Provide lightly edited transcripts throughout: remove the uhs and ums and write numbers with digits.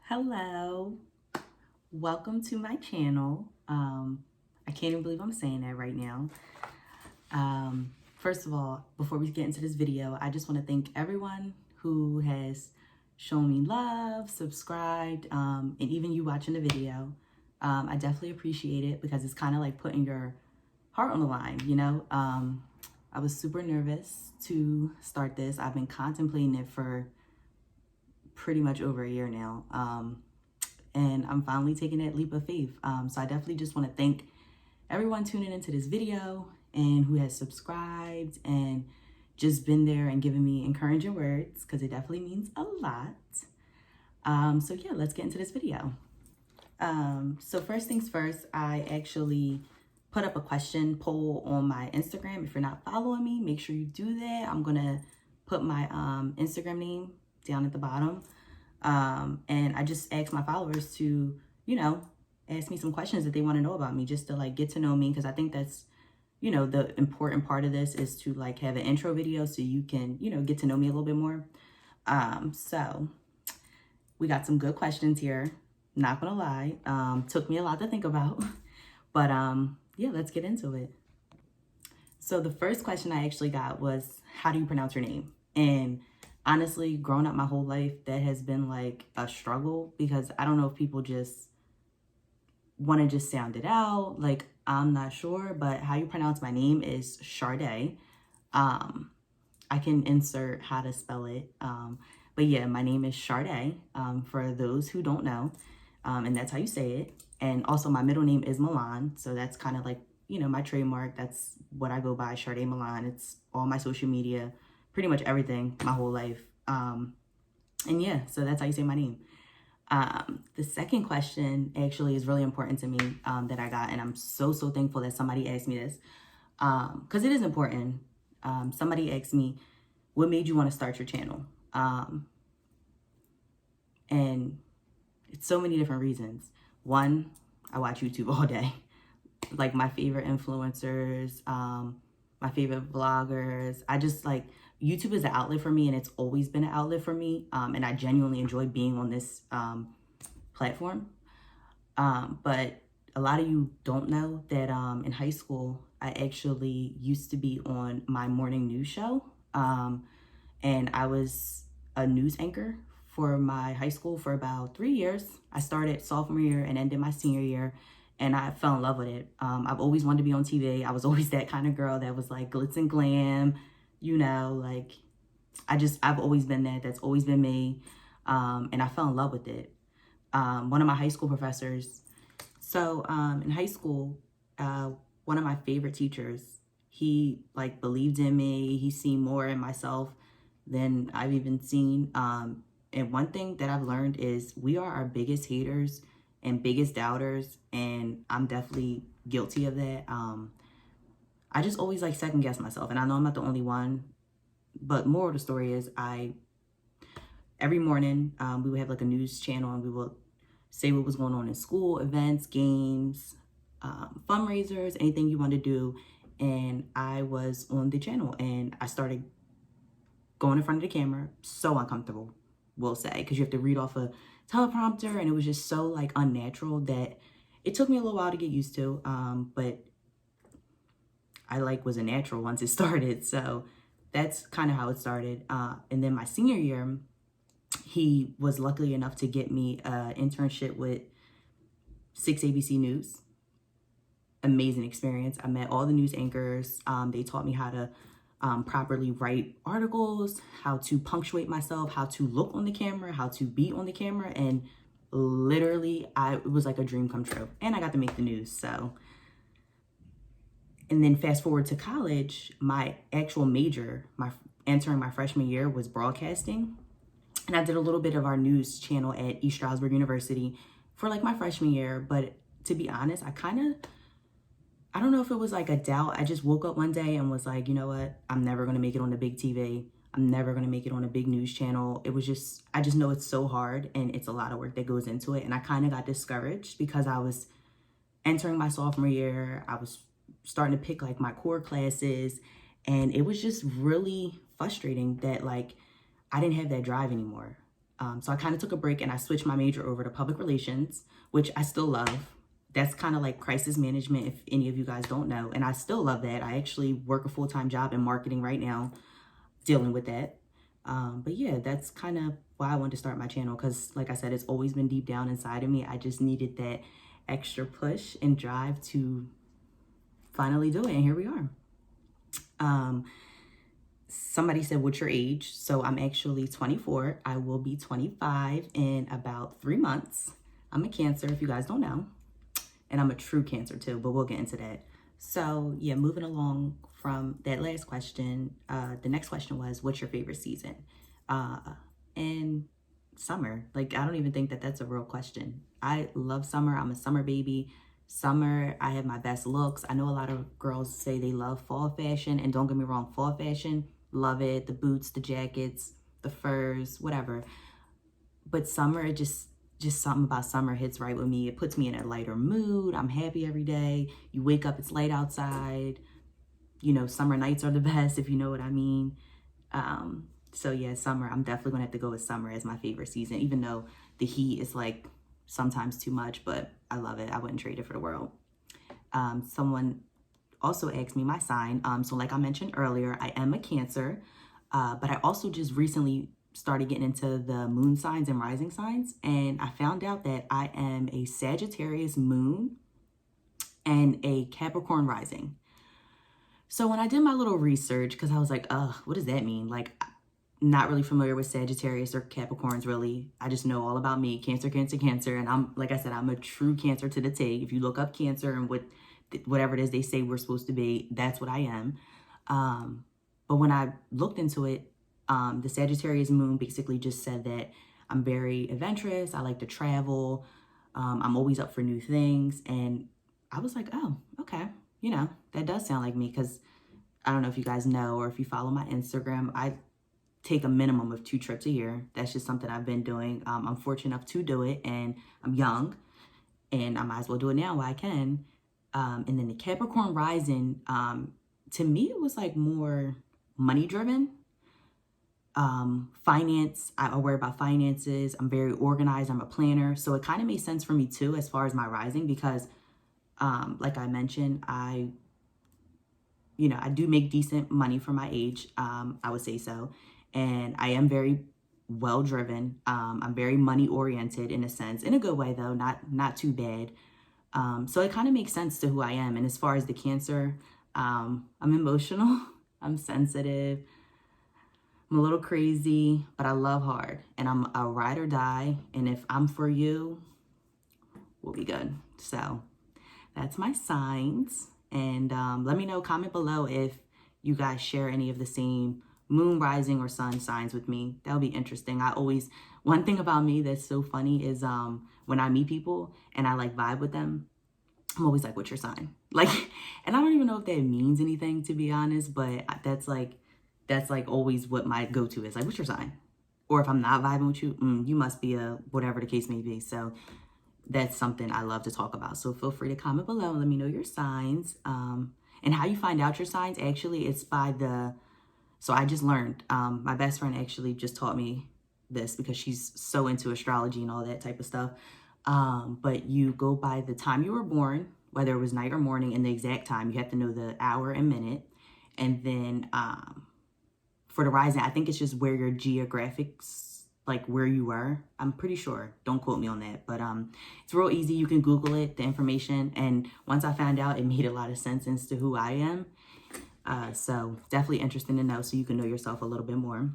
Hello, welcome to my channel. I can't even believe I'm saying that right now. First of all, before we get into this video, I just want to thank everyone who has shown me love, subscribed, and even you watching the video. I definitely appreciate it because it's kind of like putting your heart on the line, you know? I was super nervous to start this. I've been contemplating it for pretty much over a year now. And I'm finally taking that leap of faith. So I definitely just want to thank everyone tuning into this video and who has subscribed and just been there and given me encouraging words, because it definitely means a lot. So yeah, let's get into this video. So first things first, I actually put up a question poll on my Instagram. If you're not following me, make sure you do that. I'm gonna put my Instagram name down at the bottom. And I just asked my followers to, ask me some questions that they want to know about me, just to like get to know me. Because I think that's, the important part of this is to like have an intro video so you can, get to know me a little bit more. So we got some good questions here. Not gonna lie, took me a lot to think about, but yeah, let's get into it. So the first question I actually got was, how do you pronounce your name? And honestly, growing up my whole life, that has been like a struggle, because I don't know if people just want to just sound it out. Like, I'm not sure, but how you pronounce my name is Sharday. I can insert how to spell it. But yeah, my name is Sharday, for those who don't know. And that's how you say it. And also my middle name is Milan. So that's kind of like, my trademark. That's what I go by, Sharday Milan. It's all my social media, pretty much everything, my whole life. And yeah, so that's how you say my name. The second question actually is really important to me, that I got, and I'm so thankful that somebody asked me this, because it is important. Somebody asked me, what made you want to start your channel? And it's so many different reasons. One, I watch YouTube all day. Like my favorite influencers, my favorite vloggers. I just like, YouTube is an outlet for me, and it's always been an outlet for me. And I genuinely enjoy being on this platform. But a lot of you don't know that in high school, I actually used to be on my morning news show. And I was a news anchor for my high school for about 3 years. I started sophomore year and ended my senior year, and I fell in love with it. I've always wanted to be on TV. I was always that kind of girl that was like glitz and glam, like I've always been that. That's always been me. And I fell in love with it. One of my high school professors. So in high school, one of my favorite teachers, he like believed in me. He seen more in myself than I've even seen. And one thing that I've learned is we are our biggest haters and biggest doubters. And I'm definitely guilty of that. I just always like second guess myself. And I know I'm not the only one, but moral of the story is every morning, we would have like a news channel, and we would say what was going on in school, events, games, fundraisers, anything you want to do. And I was on the channel, and I started going in front of the camera. So uncomfortable, we'll say, because you have to read off a teleprompter, and it was just so like unnatural that it took me a little while to get used to. But I like was a natural once it started. So that's kind of how it started. And then my senior year, he was lucky enough to get me an internship with 6 ABC News. Amazing experience. I met all the news anchors. They taught me how to properly write articles, how to punctuate myself, how to look on the camera, how to be on the camera. And literally, it was like a dream come true. And I got to make the news, so. And then fast forward to college, my actual major, entering my freshman year, was broadcasting. And I did a little bit of our news channel at East Stroudsburg University for like my freshman year. But to be honest, I don't know if it was like a doubt. I just woke up one day and was like, you know what? I'm never going to make it on the big TV. I'm never going to make it on a big news channel. It was just, I just know it's so hard, and it's a lot of work that goes into it. And I kind of got discouraged because I was entering my sophomore year. I was starting to pick like my core classes, and it was just really frustrating that like I didn't have that drive anymore. So I kind of took a break and I switched my major over to public relations, which I still love. That's kind of like crisis management, if any of you guys don't know. And I still love that. I actually work a full-time job in marketing right now, dealing with that. But yeah, that's kind of why I wanted to start my channel, because like I said, it's always been deep down inside of me. I just needed that extra push and drive to finally do it. And here we are. Somebody said, what's your age? So I'm actually 24. I will be 25 in about 3 months. I'm a Cancer, if you guys don't know. And I'm a true Cancer too, but we'll get into that. So yeah, moving along from that last question, the next question was, what's your favorite season? And summer. Like, I don't even think that that's a real question. I love summer. I'm a summer baby. Summer, I have my best looks. I know a lot of girls say they love fall fashion, and don't get me wrong, fall fashion, love it. The boots, the jackets, the furs, whatever. But summer, it just something about summer hits right with me. It puts me in a lighter mood. I'm happy every day. You wake up, it's light outside. You know, summer nights are the best, if you know what I mean. So yeah, summer, I'm definitely gonna have to go with summer as my favorite season, even though the heat is like sometimes too much, but I love it. I wouldn't trade it for the world. Someone also asked me my sign. So like I mentioned earlier, I am a Cancer, but I also just recently started getting into the moon signs and rising signs, and I found out that I am a Sagittarius moon and a Capricorn rising. So when I did my little research, because I was like, what does that mean? Like, not really familiar with Sagittarius or Capricorns, really. I just know all about me, Cancer, Cancer, Cancer. And I'm, like I said, I'm a true Cancer to the T. If you look up Cancer and whatever it is they say we're supposed to be, that's what I am. But when I looked into it, the Sagittarius moon basically just said that I'm very adventurous. I like to travel. I'm always up for new things. And I was like, oh, okay. You know, that does sound like me, because I don't know if you guys know or if you follow my Instagram, I take a minimum of 2 trips a year. That's just something I've been doing. I'm fortunate enough to do it, and I'm young, and I might as well do it now while I can. And then the Capricorn rising, to me, it was like more money driven. Finance, I worry about finances. I'm very organized. I'm a planner. So it kind of made sense for me too, as far as my rising, because like I mentioned, I do make decent money for my age. I would say so. And I am very well driven. I'm very money oriented in a sense, in a good way though, not too bad. So it kind of makes sense to who I am. And as far as the Cancer, I'm emotional, I'm sensitive, I'm a little crazy, but I love hard, and I'm a ride or die. And if I'm for you, we'll be good. So that's my signs. And let me know, comment below if you guys share any of the same moon, rising, or sun signs with me. That'll be interesting. One thing about me that's so funny is when I meet people and I like vibe with them, I'm always like, what's your sign? Like, and I don't even know if that means anything, to be honest, but that's like always what my go-to is. Like, what's your sign? Or if I'm not vibing with you, you must be a whatever the case may be. So that's something I love to talk about. So feel free to comment below and let me know your signs. And how you find out your signs, actually, it's by so I just learned, my best friend actually just taught me this, because she's so into astrology and all that type of stuff. But you go by the time you were born, whether it was night or morning, and the exact time. You have to know the hour and minute. And then for the rising, I think it's just where your geographics, like where you were. I'm pretty sure. Don't quote me on that. But it's real easy. You can Google it, the information. And once I found out, it made a lot of sense as to who I am. So definitely interesting to know, so you can know yourself a little bit more.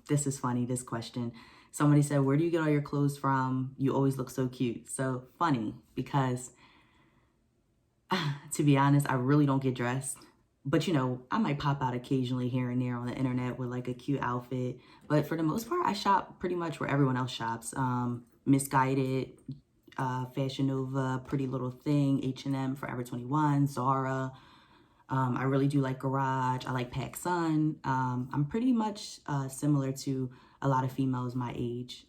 This is funny, this question. Somebody said, where do you get all your clothes from? You always look so cute. So funny, because to be honest, I really don't get dressed. But, I might pop out occasionally here and there on the internet with like a cute outfit. But for the most part, I shop pretty much where everyone else shops. Misguided, Fashion Nova, Pretty Little Thing, H&M, Forever 21, Zara. I really do like Garage. I like PacSun. I'm pretty much similar to a lot of females my age,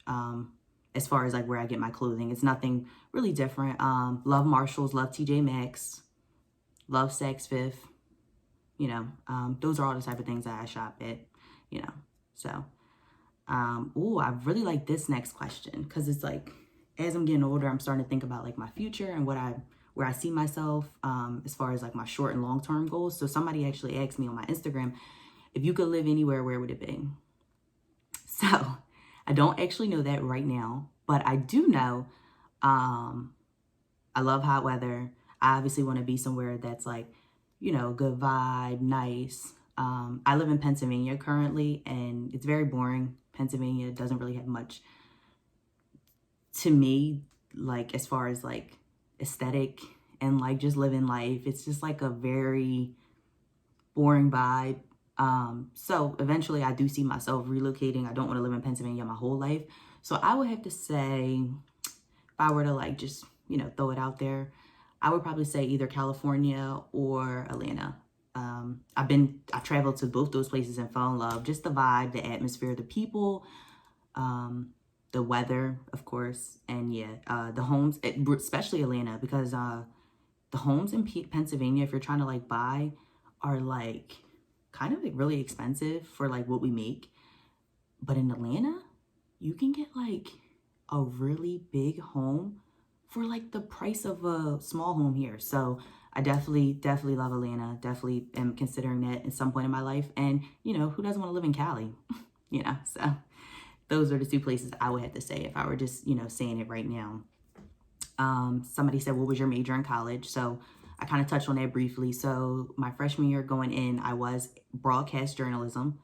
as far as like where I get my clothing. It's nothing really different. Love Marshalls, love TJ Maxx, love Saks Fifth. Those are all the type of things that I shop at, So I really like this next question because it's like, as I'm getting older, I'm starting to think about like my future and where I see myself as far as like my short and long term goals. So somebody actually asked me on my Instagram, if you could live anywhere, where would it be? So I don't actually know that right now, but I do know I love hot weather. I obviously want to be somewhere that's like, good vibe, nice. I live in Pennsylvania currently, and it's very boring. Pennsylvania doesn't really have much to me, like as far as like aesthetic and like just living life. It's just like a very boring vibe. So eventually I do see myself relocating. I don't want to live in Pennsylvania my whole life. So I would have to say, if I were to like just, throw it out there, I would probably say either California or Atlanta. I traveled to both those places and fell in love. Just the vibe, the atmosphere, the people, the weather, of course. And yeah, the homes, especially Atlanta, because the homes in Pennsylvania, if you're trying to like buy, are like kind of like really expensive for like what we make. But in Atlanta, you can get like a really big home for like the price of a small home here. So I definitely love Atlanta. Definitely am considering that at some point in my life. And, who doesn't want to live in Cali? So those are the two places I would have to say if I were just, saying it right now. Somebody said, what was your major in college? So I kind of touched on that briefly. So my freshman year going in, I was broadcast journalism.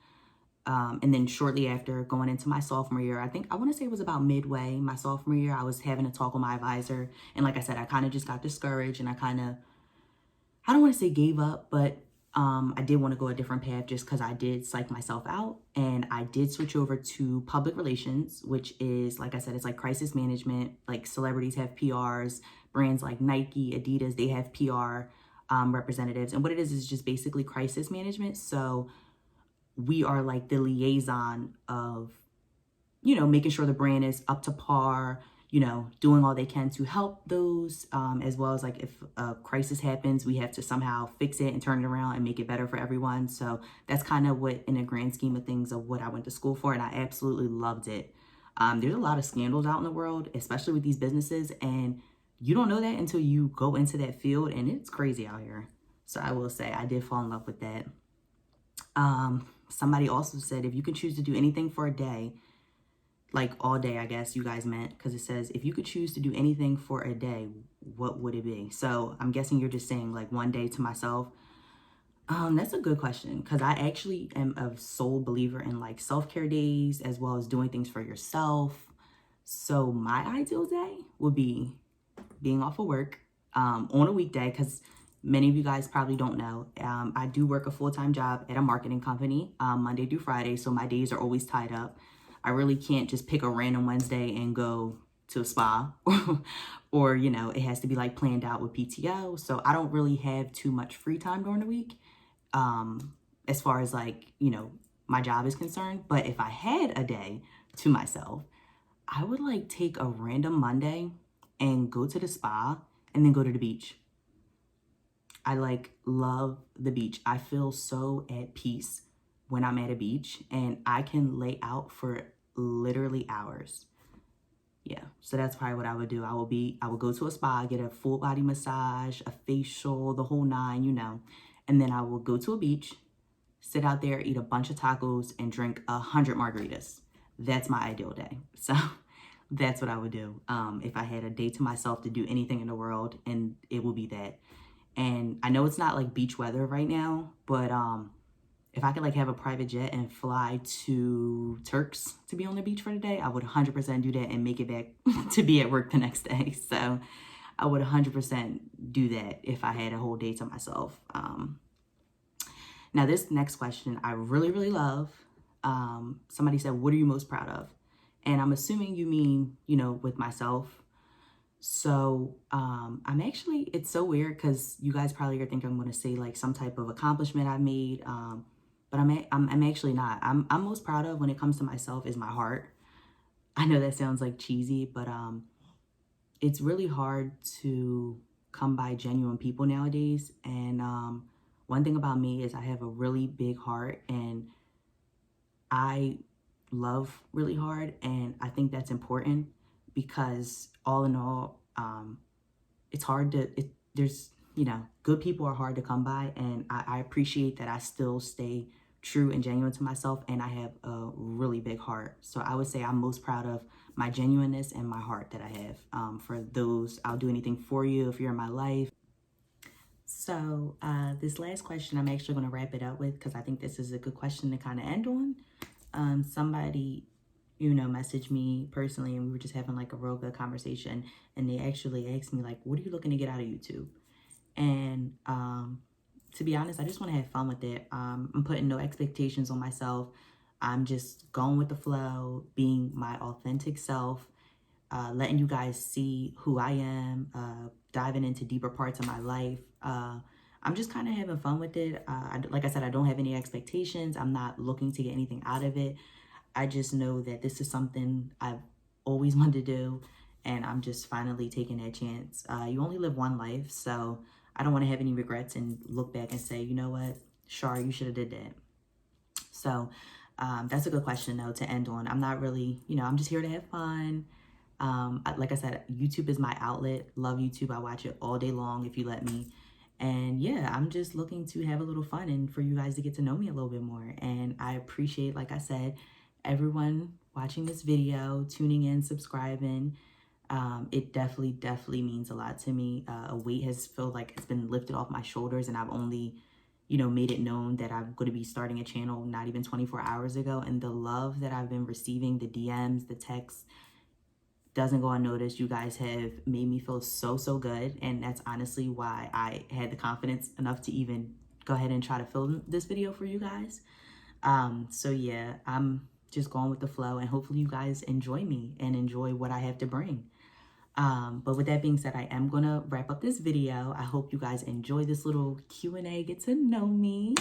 And then shortly after going into my sophomore year, I want to say it was about midway, my sophomore year, I was having a talk with my advisor. And like I said, I kind of just got discouraged and I don't want to say gave up, but I did want to go a different path just because I did psych myself out. And I did switch over to public relations, which is, like I said, it's like crisis management. Like celebrities have PRs, brands like Nike, Adidas, they have PR representatives. And what it is just basically crisis management. So we are like the liaison of, making sure the brand is up to par, doing all they can to help those, as well as like if a crisis happens, we have to somehow fix it and turn it around and make it better for everyone. So that's kind of what, in a grand scheme of things, of what I went to school for. And I absolutely loved it. There's a lot of scandals out in the world, especially with these businesses. And you don't know that until you go into that field, and it's crazy out here. So I will say I did fall in love with that. Somebody also said, if you could choose to do anything for a day, like all day, I guess you guys meant, because it says, if you could choose to do anything for a day, what would it be? So I'm guessing you're just saying like one day to myself. That's a good question, because I actually am a sole believer in like self-care days as well as doing things for yourself. So my ideal day would be being off of work on a weekday, because many of you guys probably don't know. I do work a full-time job at a marketing company, Monday through Friday. So my days are always tied up. I really can't just pick a random Wednesday and go to a spa or, it has to be like planned out with PTO. So I don't really have too much free time during the week, as far as like, my job is concerned. But if I had a day to myself, I would like take a random Monday and go to the spa and then go to the beach. I like love the beach. I feel so at peace when I'm at a beach, and I can lay out for literally hours. Yeah, so that's probably what I would do. I would go to a spa, get a full body massage, a facial, the whole nine, and then I will go to a beach, sit out there, eat a bunch of tacos, and drink 100 margaritas. That's my ideal day. So that's what I would do if I had a day to myself to do anything in the world, and it will be that. And I know it's not like beach weather right now, but if I could like have a private jet and fly to Turks to be on the beach for the day, I would 100% do that and make it back to be at work the next day. So I would 100% do that if I had a whole day to myself. Now this next question I really, really love. Somebody said, what are you most proud of? And I'm assuming you mean, with myself. So I'm actually, it's so weird because you guys probably are thinking I'm going to say like some type of accomplishment I made, but I'm actually not. I'm most proud of when it comes to myself is my heart. I know that sounds like cheesy, but it's really hard to come by genuine people nowadays. And one thing about me is I have a really big heart, and I love really hard. And I think that's important because all in all, it's hard to, there's, you know, good people are hard to come by. And I appreciate that I still stay true and genuine to myself. And I have a really big heart. So I would say I'm most proud of my genuineness and my heart that I have. For those, I'll do anything for you if you're in my life. So this last question, I'm actually going to wrap it up with because I think this is a good question to kind of end on. Somebody, you know, messaged me personally and we were just having like a real good conversation, and they actually asked me like, what are you looking to get out of YouTube? And to be honest, I just want to have fun with it. I'm putting no expectations on myself. I'm just going with the flow, being my authentic self, letting you guys see who I am, diving into deeper parts of my life. I'm just kind of having fun with it. Like I said, I don't have any expectations. I'm not looking to get anything out of it. I just know that this is something I've always wanted to do, and I'm just finally taking that chance. You only live one life, so I don't want to have any regrets and look back and say, you know what, Shar, you should have did that. So that's a good question, though, to end on. I'm not really, you know, I'm just here to have fun. Like I said, YouTube is my outlet. Love YouTube. I watch it all day long if you let me. And yeah, I'm just looking to have a little fun and for you guys to get to know me a little bit more. And I appreciate, like I said, everyone watching this video, tuning in, subscribing. It definitely means a lot to me. A weight has felt like it's been lifted off my shoulders, and I've only, you know, made it known that I'm going to be starting a channel not even 24 hours ago. And the love that I've been receiving, the DMs, the texts, doesn't go unnoticed. You guys have made me feel so good, and that's honestly why I had the confidence enough to even go ahead and try to film this video for you guys. So yeah, I'm just going with the flow, and hopefully you guys enjoy me and enjoy what I have to bring. But with that being said, I am gonna wrap up this video. I hope you guys enjoy this little Q&A, get to know me.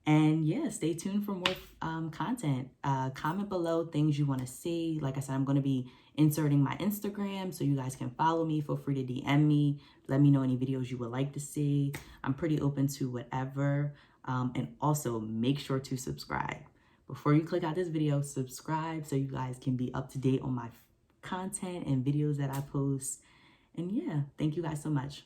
And yeah, stay tuned for more content. Comment below things you want to see. Like I said, I'm going to be inserting my Instagram so you guys can follow me. Feel free to DM me. Let me know any videos you would like to see. I'm pretty open to whatever. And also make sure to subscribe. Before you click out this video, subscribe so you guys can be up to date on my content and videos that I post. And yeah, thank you guys so much.